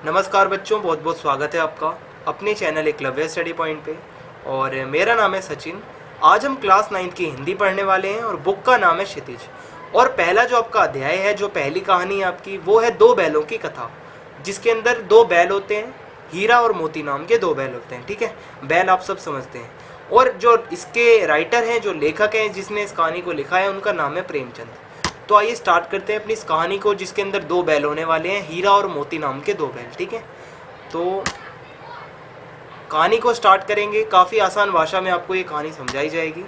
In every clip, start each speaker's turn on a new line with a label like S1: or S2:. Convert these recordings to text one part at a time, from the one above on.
S1: नमस्कार बच्चों, बहुत बहुत स्वागत है आपका अपने चैनल एकलव्य स्टडी पॉइंट पे। और मेरा नाम है सचिन। आज हम क्लास 9th की हिंदी पढ़ने वाले हैं और बुक का नाम है क्षितिज। और पहला जो आपका अध्याय है, जो पहली कहानी है आपकी, वो है दो बैलों की कथा, जिसके अंदर दो बैल होते हैं, हीरा और मोती नाम के दो बैल होते हैं। ठीक है, बैल आप सब समझते हैं। और जो इसके राइटर हैं, जो लेखक हैं जिसने इस कहानी को लिखा है, उनका नाम है प्रेमचंद। तो आइए स्टार्ट करते हैं अपनी इस कहानी को, जिसके अंदर दो बैल होने वाले हैं, हीरा और मोती नाम के दो बैल। ठीक है, तो कहानी को स्टार्ट करेंगे। काफ़ी आसान भाषा में आपको ये कहानी समझाई जाएगी।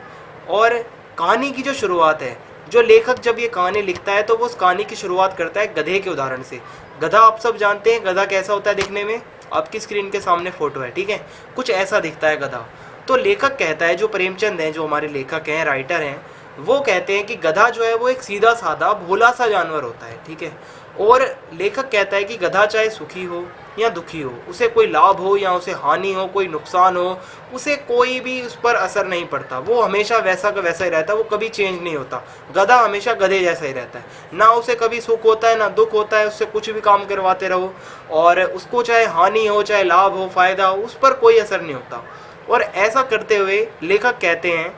S1: और कहानी की जो शुरुआत है, जो लेखक जब ये कहानी लिखता है तो वो उस कहानी की शुरुआत करता है गधे के उदाहरण से। गधा आप सब जानते हैं, गधा कैसा होता है दिखने में। आपकी स्क्रीन के सामने फोटो है, ठीक है, कुछ ऐसा दिखता है गधा। तो लेखक कहता है, जो प्रेमचंद हैं, जो हमारे लेखक हैं, राइटर हैं, वो कहते हैं कि गधा जो है वो एक सीधा साधा भोला सा जानवर होता है। ठीक है, और लेखक कहता है कि गधा चाहे सुखी हो या दुखी हो, उसे कोई लाभ हो या उसे हानि हो, कोई नुकसान हो, उसे कोई भी उस पर असर नहीं पड़ता। वो हमेशा वैसा का वैसा ही रहता है, वो कभी चेंज नहीं होता। गधा हमेशा गधे जैसा ही रहता है, ना उसे कभी सुख होता है ना दुख होता है। उससे कुछ भी काम करवाते रहो और उसको चाहे हानि हो चाहे लाभ हो, फायदा हो, उस पर कोई असर नहीं होता। और ऐसा करते हुए लेखक कहते हैं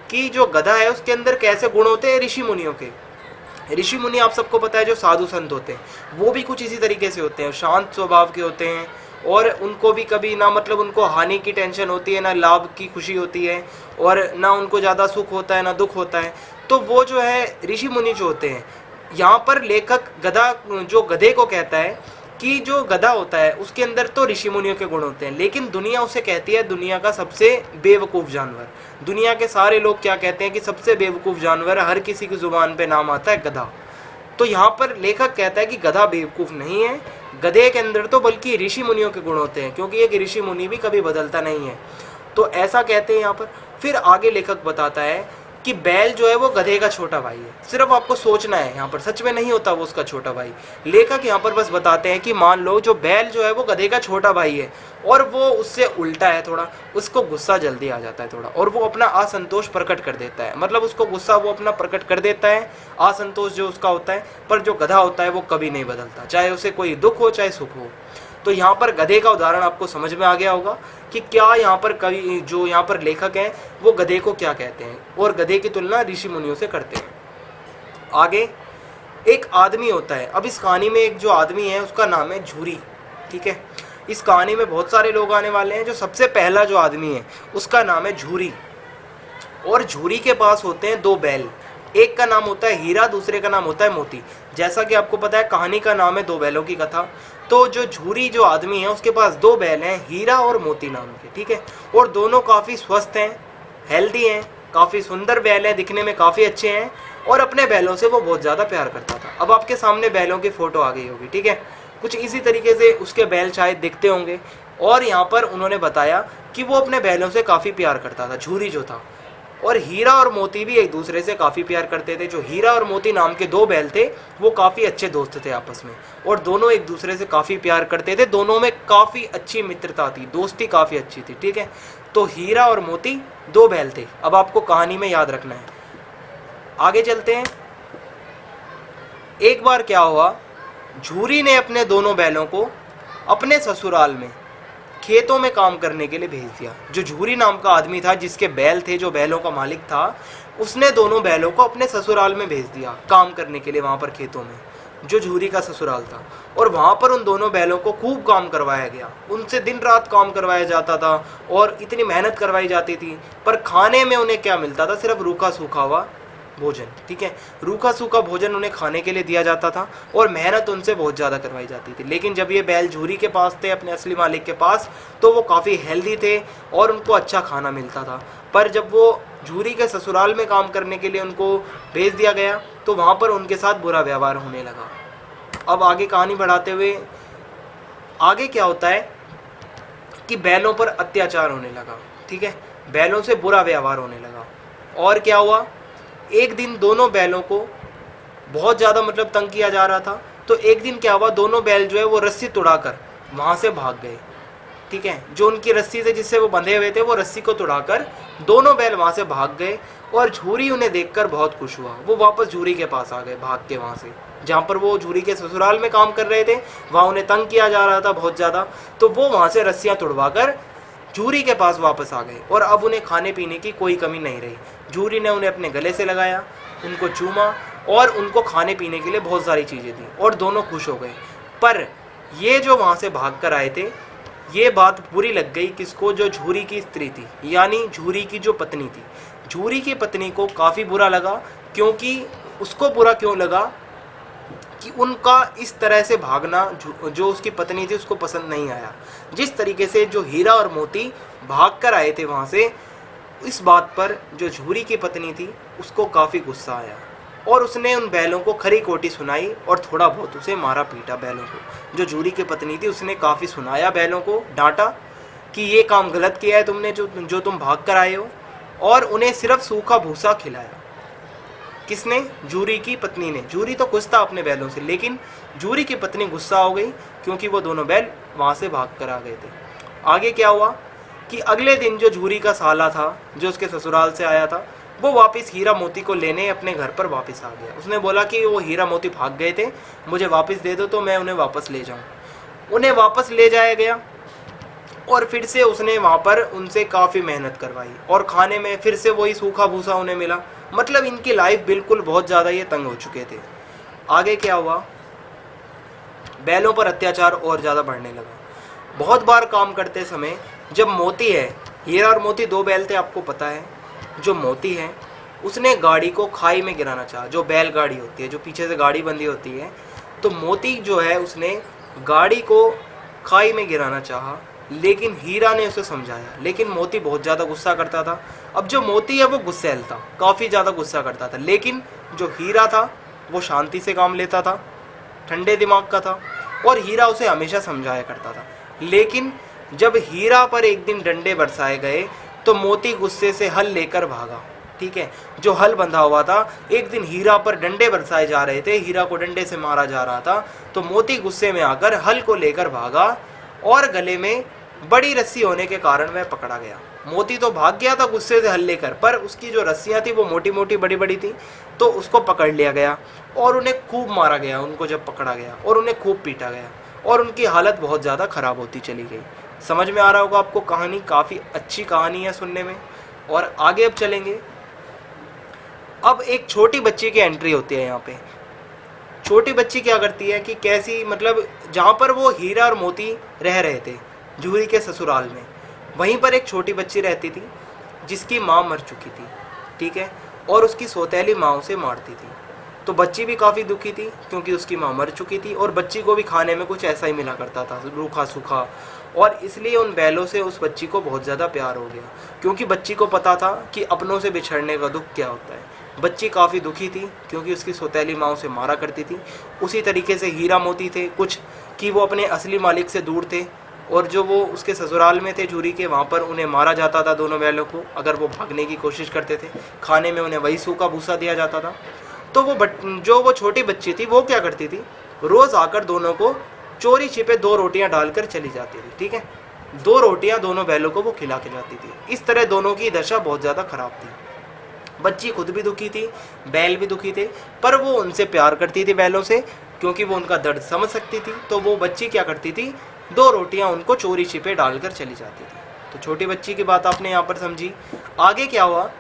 S1: कि जो गधा है उसके अंदर कैसे गुण होते हैं ऋषि मुनियों के। ऋषि मुनि आप सबको पता है, जो साधु संत होते हैं, वो भी कुछ इसी तरीके से होते हैं, शांत स्वभाव के होते हैं। और उनको भी कभी ना मतलब उनको हानि की टेंशन होती है, ना लाभ की खुशी होती है, और ना उनको ज़्यादा सुख होता है ना दुख होता है। तो वो जो है ऋषि मुनि जो होते हैं, यहाँ पर लेखक गधा जो गधे को कहता है कि जो गधा होता है उसके अंदर तो ऋषि मुनियों के गुण होते हैं, लेकिन दुनिया उसे कहती है दुनिया का सबसे बेवकूफ़ जानवर। दुनिया के सारे लोग क्या कहते हैं कि सबसे बेवकूफ़ जानवर, हर किसी की ज़ुबान पे नाम आता है गधा। तो यहाँ पर लेखक कहता है कि गधा बेवकूफ़ नहीं है, गधे के अंदर तो बल्कि ऋषि मुनियों के गुण होते हैं, क्योंकि एक ऋषि मुनि भी कभी बदलता नहीं है। तो ऐसा कहते हैं यहाँ पर। फिर आगे लेखक बताता है कि बैल जो है वो गधे का छोटा भाई है। सिर्फ आपको सोचना है, यहाँ पर सच में नहीं होता वो उसका छोटा भाई। लेखक यहाँ पर बस बताते हैं कि मान लो जो बैल जो है वो गधे का छोटा भाई है और वो उससे उल्टा है थोड़ा, उसको गुस्सा जल्दी आ जाता है थोड़ा, और वो अपना असंतोष प्रकट कर देता है। मतलब उसको गुस्सा वो अपना प्रकट कर देता है, असंतोष जो उसका होता है। पर जो गधा होता है वो कभी नहीं बदलता, चाहे उसे कोई दुख हो चाहे सुख हो। तो यहाँ पर गधे का उदाहरण आपको समझ में आ गया होगा कि क्या यहाँ पर कवि, जो यहाँ पर लेखक हैं, वो गधे को क्या कहते हैं और गधे की तुलना ऋषि मुनियों से करते हैं। आगे एक आदमी होता है। अब इस कहानी में एक जो आदमी है उसका नाम है झूरी। ठीक है, इस कहानी में बहुत सारे लोग आने वाले हैं। जो सबसे पहला जो आदमी है उसका नाम है झूरी। और झूरी के पास होते हैं दो बैल, एक का नाम होता है हीरा, दूसरे का नाम होता है मोती। जैसा कि आपको पता है कहानी का नाम है दो बैलों की कथा। तो जो झूरी जो आदमी है उसके पास दो बैल हैं, हीरा और मोती नाम के। ठीक है, और दोनों काफ़ी स्वस्थ हैं, हेल्दी हैं, काफ़ी सुंदर बैल हैं, दिखने में काफ़ी अच्छे हैं, और अपने बैलों से वो बहुत ज़्यादा प्यार करता था। अब आपके सामने बैलों की फ़ोटो आ गई होगी। ठीक है, कुछ इसी तरीके से उसके बैल शायद दिखते होंगे। और यहाँ पर उन्होंने बताया कि वो अपने बैलों से काफ़ी प्यार करता था, झूरी जो था। और हीरा और मोती भी एक दूसरे से काफ़ी प्यार करते थे। जो हीरा और मोती नाम के दो बैल थे वो काफ़ी अच्छे दोस्त थे आपस में, और दोनों एक दूसरे से काफ़ी प्यार करते थे। दोनों में काफ़ी अच्छी मित्रता थी, दोस्ती काफ़ी अच्छी थी। ठीक है, तो हीरा और मोती दो बैल थे। अब आपको कहानी में याद रखना है। आगे चलते हैं। एक बार क्या हुआ, झूरी ने अपने दोनों बैलों को अपने ससुराल में खेतों में काम करने के लिए भेज दिया। जो झूरी नाम का आदमी था, जिसके बैल थे, जो बैलों का मालिक था, उसने दोनों बैलों को अपने ससुराल में भेज दिया काम करने के लिए, वहाँ पर खेतों में, जो झूरी का ससुराल था। और वहाँ पर उन दोनों बैलों को खूब काम करवाया गया, उनसे दिन रात काम करवाया जाता था और इतनी मेहनत करवाई जाती थी। पर खाने में उन्हें क्या मिलता था? सिर्फ रूखा सूखा हुआ भोजन। ठीक है, रूखा सूखा भोजन उन्हें खाने के लिए दिया जाता था, और मेहनत उनसे बहुत ज़्यादा करवाई जाती थी। लेकिन जब ये बैल झूरी के पास थे, अपने असली मालिक के पास, तो वो काफ़ी हेल्दी थे और उनको अच्छा खाना मिलता था। पर जब वो झूरी के ससुराल में काम करने के लिए उनको भेज दिया गया, तो वहाँ पर उनके साथ बुरा व्यवहार होने लगा। अब आगे कहानी बढ़ाते हुए आगे क्या होता है कि बैलों पर अत्याचार होने लगा। ठीक है, बैलों से बुरा व्यवहार होने लगा। और क्या हुआ, एक दिन दोनों बैलों को बहुत ज़्यादा मतलब तंग किया जा रहा था। तो एक दिन क्या हुआ, दोनों बैल जो है वो रस्सी तुड़ाकर वहाँ से भाग गए। ठीक है, जो उनकी रस्सी से जिससे वो बंधे हुए थे, वो रस्सी को तुड़ाकर दोनों बैल वहाँ से भाग गए। और झूरी उन्हें देखकर बहुत खुश हुआ, वो वापस झूरी के पास आ गए भाग के वहाँ से। जहाँ पर वो झूरी के ससुराल में काम कर रहे थे, वहाँ उन्हें तंग किया जा रहा था बहुत ज़्यादा। तो वो वहाँ से रस्सियाँ तुड़वा कर झूरी के पास वापस आ गए और अब उन्हें खाने पीने की कोई कमी नहीं रही। झूरी ने उन्हें अपने गले से लगाया, उनको चूमा और उनको खाने पीने के लिए बहुत सारी चीज़ें दी और दोनों खुश हो गए। पर ये जो वहाँ से भाग कर आए थे, ये बात बुरी लग गई किसको, जो झूरी की स्त्री थी, यानी झूरी की जो पत्नी थी। झूरी की पत्नी को काफ़ी बुरा लगा, क्योंकि उसको बुरा क्यों लगा कि उनका इस तरह से भागना जो उसकी पत्नी थी उसको पसंद नहीं आया। जिस तरीके से जो हीरा और मोती भाग कर आए थे वहाँ से, इस बात पर जो झूरी की पत्नी थी उसको काफ़ी गुस्सा आया और उसने उन बैलों को खरी खोटी सुनाई और थोड़ा बहुत उसे मारा पीटा बैलों को। जो झूरी की पत्नी थी उसने काफ़ी सुनाया बैलों को, डांटा कि ये काम गलत किया है तुमने, जो तुम भाग कर आए हो, और उन्हें सिर्फ सूखा भूसा खिलाया। किसने? झूरी की पत्नी ने। झूरी तो खुश था अपने बैलों से, लेकिन झूरी की पत्नी गुस्सा हो गई क्योंकि वो दोनों बैल वहाँ से भाग कर आ गए थे। आगे क्या हुआ कि अगले दिन जो झूरी का साला था, जो उसके ससुराल से आया था, वो वापस हीरा मोती को लेने अपने घर पर वापस आ गया। उसने बोला कि वो हीरा मोती भाग गए थे, मुझे वापस दे दो तो मैं उन्हें वापस ले जाऊँ। उन्हें वापस ले जाया गया और फिर से उसने वहाँ पर उनसे काफ़ी मेहनत करवाई और खाने में फिर से वही सूखा भूसा उन्हें मिला। मतलब इनकी लाइफ बिल्कुल बहुत ज़्यादा ये तंग हो चुके थे। आगे क्या हुआ, बैलों पर अत्याचार और ज़्यादा बढ़ने लगा। बहुत बार काम करते समय जब मोती है, हीरा और मोती दो बैल थे आपको पता है, जो मोती है उसने गाड़ी को खाई में गिराना चाहा, जो बैल गाड़ी होती है, जो पीछे से गाड़ी बंधी होती है, तो मोती जो है उसने गाड़ी को खाई में गिराना चाहा, लेकिन हीरा ने उसे समझाया। लेकिन मोती बहुत ज़्यादा गुस्सा करता था। अब जो मोती है वो गुस्सैल था, काफ़ी ज़्यादा गुस्सा करता था, लेकिन जो हीरा था वो शांति से काम लेता था, ठंडे दिमाग का था और हीरा उसे हमेशा समझाया करता था। लेकिन जब हीरा पर एक दिन डंडे बरसाए गए तो मोती गुस्से से हल लेकर भागा। ठीक है, जो हल बंधा हुआ था, एक दिन हीरा पर डंडे बरसाए जा रहे थे, हीरा को डंडे से मारा जा रहा था, तो मोती गुस्से में आकर हल को लेकर भागा और गले में बड़ी रस्सी होने के कारण वह पकड़ा गया। मोती तो भाग गया था गुस्से से हल लेकर, पर उसकी जो रस्सियाँ थी वो मोटी मोटी बड़ी बड़ी थी, तो उसको पकड़ लिया गया और उन्हें खूब मारा गया। उनको जब पकड़ा गया और उन्हें खूब पीटा गया और उनकी हालत बहुत ज़्यादा ख़राब होती चली गई। समझ में आ रहा होगा आपको, कहानी काफ़ी अच्छी कहानी है सुनने में। और आगे अब चलेंगे। अब एक छोटी बच्ची की एंट्री होती है यहाँ पे। छोटी बच्ची क्या करती है कि कैसी, मतलब जहाँ पर वो हीरा और मोती रह रहे थे झूरी के ससुराल में, वहीं पर एक छोटी बच्ची रहती थी जिसकी माँ मर चुकी थी। ठीक है, और उसकी सौतेली माँ उसे मारती थी। तो बच्ची भी काफ़ी दुखी थी क्योंकि उसकी माँ मर चुकी थी और बच्ची को भी खाने में कुछ ऐसा ही मिला करता था, रूखा सूखा, और इसलिए उन बैलों से उस बच्ची को बहुत ज़्यादा प्यार हो गया, क्योंकि बच्ची को पता था कि अपनों से बिछड़ने का दुख क्या होता है। बच्ची काफ़ी दुखी थी क्योंकि उसकी सौतेली माँ उसे मारा करती थी। उसी तरीके से हीरा मोती थे कुछ कि वो अपने असली मालिक से दूर थे, और जो वो उसके ससुराल में थे झूरी के, वहाँ पर उन्हें मारा जाता था दोनों बैलों को अगर वो भागने की कोशिश करते थे। खाने में उन्हें वही सूखा भूसा दिया जाता था। तो वो छोटी बच्ची थी वो क्या करती थी, रोज़ आकर दोनों को चोरी छिपे 2 रोटियां डालकर चली जाती थी। ठीक है, 2 रोटियां दोनों बैलों को वो खिला के जाती थी। इस तरह दोनों की दशा बहुत ज़्यादा खराब थी। बच्ची खुद भी दुखी थी, बैल भी दुखी थे, पर वो उनसे प्यार करती थी बैलों से, क्योंकि वो उनका दर्द समझ सकती थी। तो वो बच्ची क्या करती थी, 2 रोटियां उनको चोरी छिपे डालकर चली जाती थी। तो छोटी बच्ची की बात आपने यहाँ पर समझी। आगे क्या हुआ,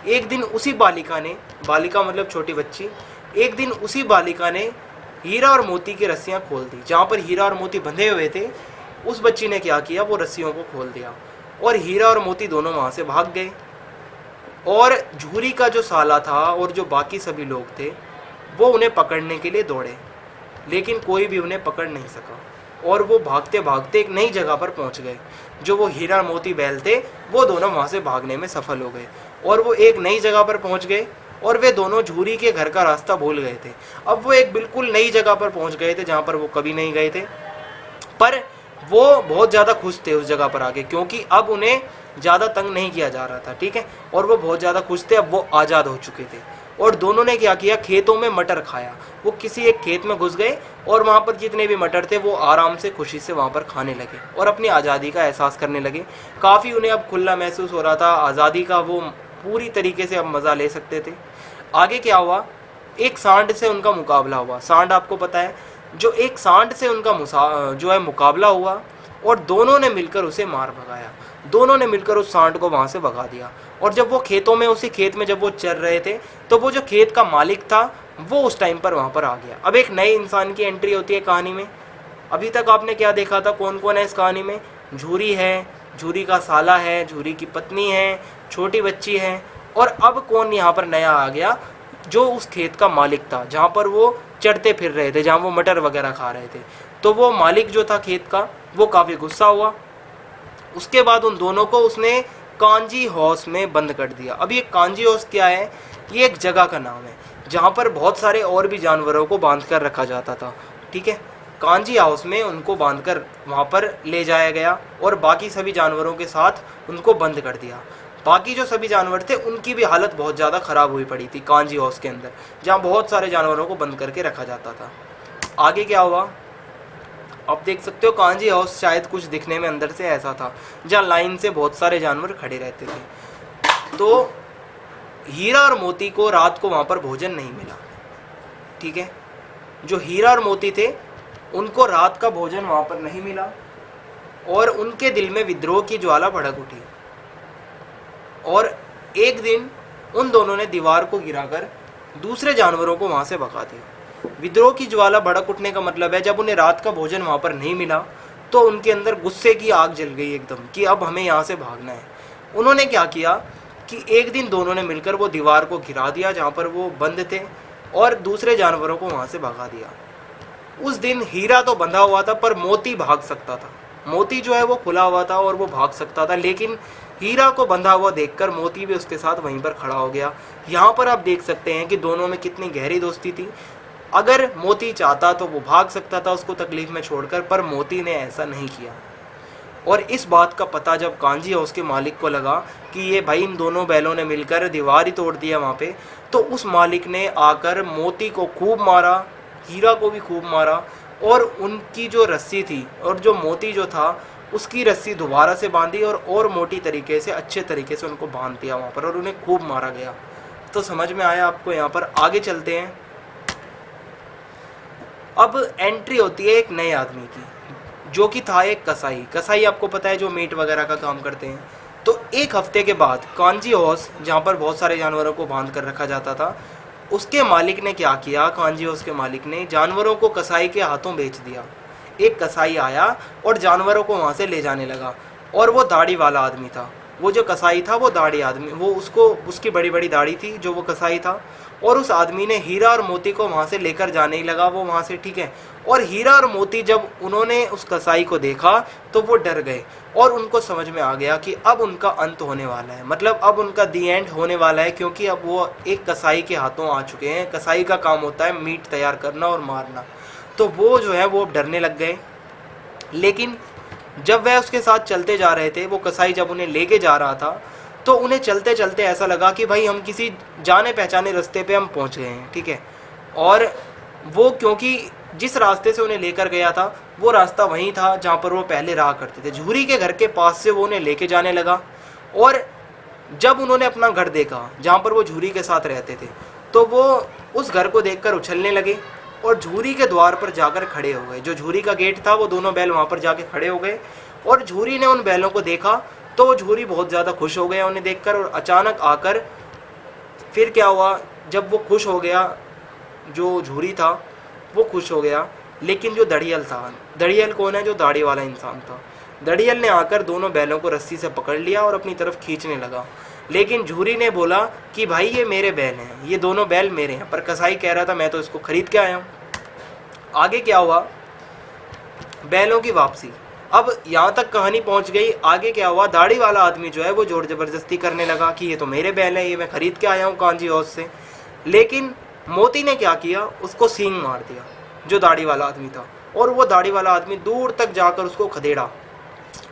S1: एक दिन उसी बालिका ने, बालिका मतलब छोटी बच्ची, एक दिन उसी बालिका ने हीरा और मोती की रस्सियाँ खोल दी। जहाँ पर हीरा और मोती बंधे हुए थे, उस बच्ची ने क्या किया, वो रस्सियों को खोल दिया और हीरा और मोती दोनों वहाँ से भाग गए। और झूरी का जो साला था और जो बाकी सभी लोग थे वो उन्हें पकड़ने के लिए दौड़े, लेकिन कोई भी उन्हें पकड़ नहीं सका और वो भागते भागते एक नई जगह पर पहुंच गए। जो वो हीरा मोती बैल थे वो दोनों वहाँ से भागने में सफल हो गए और वो एक नई जगह पर पहुंच गए और वे दोनों झूरी के घर का रास्ता भूल गए थे। अब वो एक बिल्कुल नई जगह पर पहुंच गए थे जहाँ पर वो कभी नहीं गए थे, पर वो बहुत ज़्यादा खुश थे उस जगह पर आके, क्योंकि अब उन्हें ज़्यादा तंग नहीं किया जा रहा था। ठीक है, और वो बहुत ज़्यादा खुश थे, अब वो आज़ाद हो चुके थे। और दोनों ने क्या किया, खेतों में मटर खाया। वो किसी एक खेत में घुस गए और वहाँ पर जितने भी मटर थे वो आराम से खुशी से वहाँ पर खाने लगे और अपनी आज़ादी का एहसास करने लगे। काफ़ी उन्हें अब खुला महसूस हो रहा था, आज़ादी का वो पूरी तरीके से अब मज़ा ले सकते थे। आगे क्या हुआ एक सांड से उनका मुकाबला हुआ। सांड आपको पता है, जो एक सांड से उनका जो है मुकाबला हुआ और दोनों ने मिलकर उसे मार भगाया। दोनों ने मिलकर उस सांड को वहाँ से भगा दिया। और जब वो खेतों में, उसी खेत में जब वो चर रहे थे, तो वो जो खेत का मालिक था वो उस टाइम पर वहाँ पर आ गया। अब एक नए इंसान की एंट्री होती है कहानी में। अभी तक आपने क्या देखा था, कौन कौन है इस कहानी में? झूरी है, झूरी का साला है, झूरी की पत्नी है, छोटी बच्ची है। और अब कौन यहाँ पर नया आ गया? जो उस खेत का मालिक था, जहाँ पर वो चढ़ते फिर रहे थे, जहाँ वो मटर वगैरह खा रहे थे। तो वो मालिक जो था खेत का, वो काफ़ी गुस्सा हुआ। उसके बाद उन दोनों को उसने कांजी हाउस में बंद कर दिया। अब ये कांजी हाउस क्या है? ये एक जगह का नाम है जहाँ पर बहुत सारे और भी जानवरों को बांध कर रखा जाता था। ठीक है, कांजी हाउस में उनको बांधकर वहाँ पर ले जाया गया और बाकी सभी जानवरों के साथ उनको बंद कर दिया। बाकी जो सभी जानवर थे उनकी भी हालत बहुत ज़्यादा ख़राब हुई पड़ी थी कांजी हाउस के अंदर, जहाँ बहुत सारे जानवरों को बंद करके रखा जाता था। आगे क्या हुआ आप देख सकते हो। कांजी हाउस शायद कुछ दिखने में अंदर से ऐसा था, जहाँ लाइन से बहुत सारे जानवर खड़े रहते थे। तो हीरा और मोती को रात को वहाँ पर भोजन नहीं मिला। ठीक है, जो हीरा और मोती थे उनको रात का भोजन वहाँ पर नहीं मिला और उनके दिल में विद्रोह की ज्वाला भड़क उठी। और एक दिन उन दोनों ने दीवार को गिराकर दूसरे जानवरों को वहाँ से भगा दिया। विद्रोह की ज्वाला भड़क उठने का मतलब है, जब उन्हें रात का भोजन वहाँ पर नहीं मिला तो उनके अंदर गुस्से की आग जल गई एकदम कि अब हमें यहाँ से भागना है। उन्होंने क्या किया कि एक दिन दोनों ने मिलकर वो दीवार को गिरा दिया जहाँ पर वो बंद थे और दूसरे जानवरों को वहाँ से भगा दिया। उस दिन हीरा तो बंधा हुआ था पर मोती भाग सकता था। मोती जो है वो खुला हुआ था और वो भाग सकता था, लेकिन हीरा को बंधा हुआ देखकर मोती भी उसके साथ वहीं पर खड़ा हो गया। यहाँ पर आप देख सकते हैं कि दोनों में कितनी गहरी दोस्ती थी। अगर मोती चाहता तो वो भाग सकता था उसको तकलीफ में छोड़कर, पर मोती ने ऐसा नहीं किया। और इस बात का पता जब कांजी हाउस के मालिक को लगा कि ये भाई इन दोनों बैलों ने मिलकर दीवार ही तोड़ दिया वहाँ पे, तो उस मालिक ने आकर मोती को खूब मारा, हीरा को भी खूब मारा और उनकी जो रस्सी थी और जो मोती जो था उसकी रस्सी दोबारा से बांधी और मोटी तरीके से, अच्छे तरीके से उनको बांध दिया वहाँ पर और उन्हें खूब मारा गया। तो समझ में आया आपको? यहाँ पर आगे चलते हैं। अब एंट्री होती है एक नए आदमी की, जो कि था एक कसाई। कसाई आपको पता है जो मीट वगैरह का काम करते हैं। तो एक हफ्ते के बाद कांजी हाउस, जहाँ पर बहुत सारे जानवरों को बांध कर रखा जाता था, उसके मालिक ने क्या किया? कांजी हाउस के मालिक ने जानवरों को कसाई के हाथों बेच दिया। एक कसाई आया और जानवरों को वहाँ से ले जाने लगा और वो दाढ़ी वाला आदमी था। वो जो कसाई था वो दाढ़ी आदमी, वो उसकी बड़ी बड़ी दाढ़ी थी जो वो कसाई था। और उस आदमी ने हीरा और मोती को वहाँ से लेकर जाने ही लगा वो वहाँ से। ठीक है, और हीरा और मोती जब उन्होंने उस कसाई को देखा तो वो डर गए और उनको समझ में आ गया कि अब उनका अंत होने वाला है, मतलब अब उनका दी एंड होने वाला है, क्योंकि अब वो एक कसाई के हाथों आ चुके हैं। कसाई का काम होता है मीट तैयार करना और मारना। तो वो जो है वो डरने लग गए। लेकिन जब वह उसके साथ चलते जा रहे थे, वो कसाई जब उन्हें लेके जा रहा था, तो उन्हें चलते चलते ऐसा लगा कि भाई हम किसी जाने पहचाने रास्ते पे हम पहुंच गए हैं। ठीक है, और वो क्योंकि जिस रास्ते से उन्हें लेकर गया था वो रास्ता वहीं था जहाँ पर वो पहले रहा करते थे। झूरी के घर के पास से वो उन्हें लेके जाने लगा और जब उन्होंने अपना घर देखा जहाँ पर वो झूरी के साथ रहते थे, तो वो उस घर को देखकर उछलने लगे और झूरी के द्वार पर जाकर खड़े हो गए। जो झूरी का गेट था वो दोनों बैल वहाँ पर जाके खड़े हो गए और झूरी ने उन बैलों को देखा तो वो झूरी बहुत ज़्यादा खुश हो गया उन्हें देखकर। और अचानक आकर फिर क्या हुआ, जब वो खुश हो गया, जो झूरी था वो खुश हो गया, लेकिन जो दड़ियल था, दड़ियल कौन है? जो दाढ़ी वाला इंसान था। दड़ियल ने आकर दोनों बैलों को रस्सी से पकड़ लिया और अपनी तरफ खींचने लगा, लेकिन झूरी ने बोला कि भाई ये मेरे बैल हैं, ये दोनों बैल मेरे हैं। पर कसाई कह रहा था मैं तो इसको खरीद के आया हूँ। आगे क्या हुआ? बैलों की वापसी। अब यहाँ तक कहानी पहुँच गई। आगे क्या हुआ? दाढ़ी वाला आदमी जो है वो जोर ज़बरदस्ती करने लगा कि ये तो मेरे बैल हैं, ये मैं खरीद के आया हूँ कांजी हाउस से। लेकिन मोती ने क्या किया? उसको सींग मार दिया जो दाढ़ी वाला आदमी था, और वो दाढ़ी वाला आदमी दूर तक जाकर उसको खदेड़ा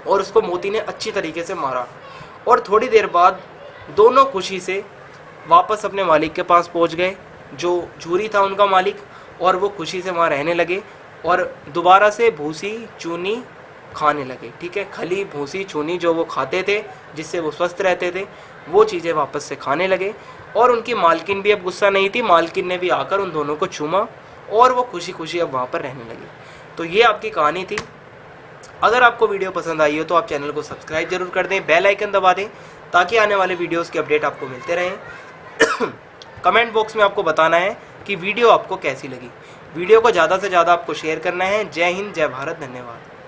S1: और उसको मोती ने अच्छी तरीके से मारा। और थोड़ी देर बाद दोनों खुशी से वापस अपने मालिक के पास पहुंच गए, जो झूरी था उनका मालिक, और वो खुशी से वहाँ रहने लगे और दोबारा से भूसी चूनी खाने लगे। ठीक है, खली भूसी चूनी जो वो खाते थे जिससे वो स्वस्थ रहते थे, वो चीज़ें वापस से खाने लगे। और उनकी मालकिन भी अब गुस्सा नहीं थी, मालकिन ने भी आकर उन दोनों को चूमा और वो खुशी खुशी अब वहाँ पर रहने लगी। तो ये आपकी कहानी थी। अगर आपको वीडियो पसंद आई हो तो आप चैनल को सब्सक्राइब जरूर कर दें, बेल आइकन दबा दें ताकि आने वाले वीडियोस के अपडेट आपको मिलते रहें। कमेंट बॉक्स में आपको बताना है कि वीडियो आपको कैसी लगी। वीडियो को ज़्यादा से ज़्यादा आपको शेयर करना है। जय हिंद, जय भारत, धन्यवाद।